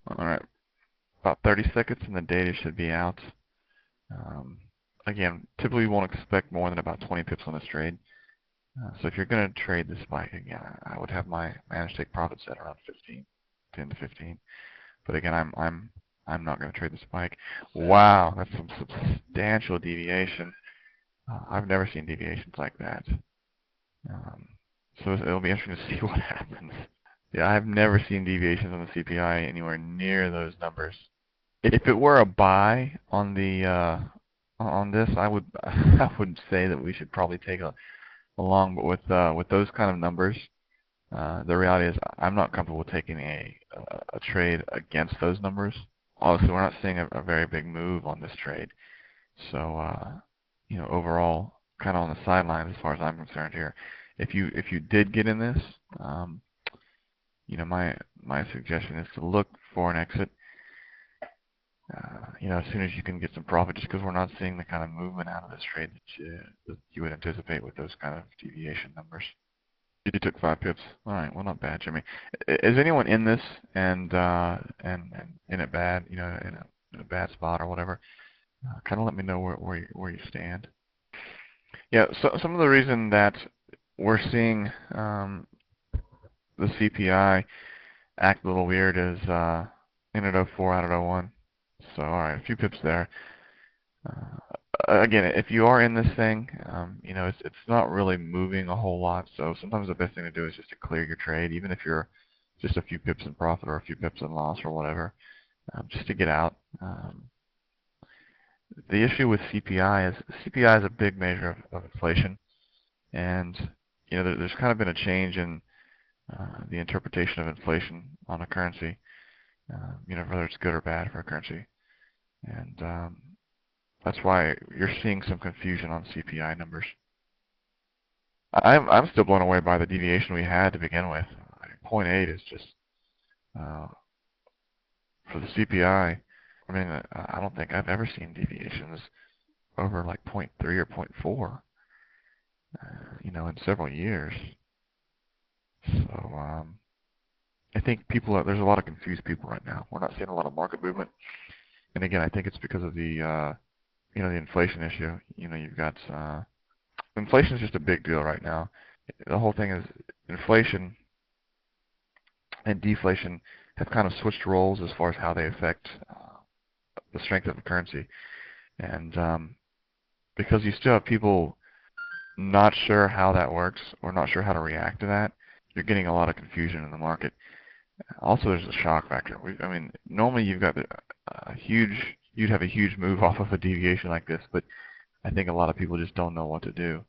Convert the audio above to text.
All right, about 30 seconds and the data should be out. Um, Again, typically we won't expect more than about 20 pips on this trade. So if you're going to trade the spike, again, I would have my managed take profit set around 15, 10 to 15. But again, I'm not going to trade the spike. Wow, that's some substantial deviation. I've never seen deviations like that. Um, so it'll be interesting to see what happens. Yeah, I've never seen deviations on the CPI anywhere near those numbers. If it were a buy on the on this, I would I would say that we should probably take a long. But with those kind of numbers, the reality is I'm not comfortable with taking a trade against those numbers. Obviously, we're not seeing a very big move on this trade, so overall, kind of on the sidelines as far as I'm concerned here. If you did get in this, um, my suggestion is to look for an exit. As soon as you can get some profit, just because we're not seeing the kind of movement out of this trade that you would anticipate with those kind of deviation numbers. You took 5 pips. All right, well, not bad, Jimmy. Is anyone in this and in it bad, in a bad spot or whatever? Kind of let me know where you stand. Yeah, so some of the reason that we're seeing the CPI act a little weird is in at 04, out at 01. So all right, a few pips there. Again, if you are in this thing, it's not really moving a whole lot. So sometimes the best thing to do is just to clear your trade, even if you're just a few pips in profit or a few pips in loss or whatever, just to get out. The issue with CPI is CPI is a big measure of inflation, and there's kind of been a change in the interpretation of inflation on a currency, whether it's good or bad for a currency, and that's why you're seeing some confusion on CPI numbers. I'm still blown away by the deviation we had to begin with. I mean, 0.8 is just for the CPI. I mean, I don't think I've ever seen deviations over like 0.3 or 0.4, in several years. So I think there's a lot of confused people right now. We're not seeing a lot of market movement, and again, I think it's because of the the inflation issue. You've got inflation is just a big deal right now. The whole thing is inflation and deflation have kind of switched roles as far as how they affect the strength of the currency. And because you still have people not sure how that works or not sure how to react to that, you're getting a lot of confusion in the market. Also, there's a shock factor. I mean, normally you'd have a huge move off of a deviation like this, but I think a lot of people just don't know what to do.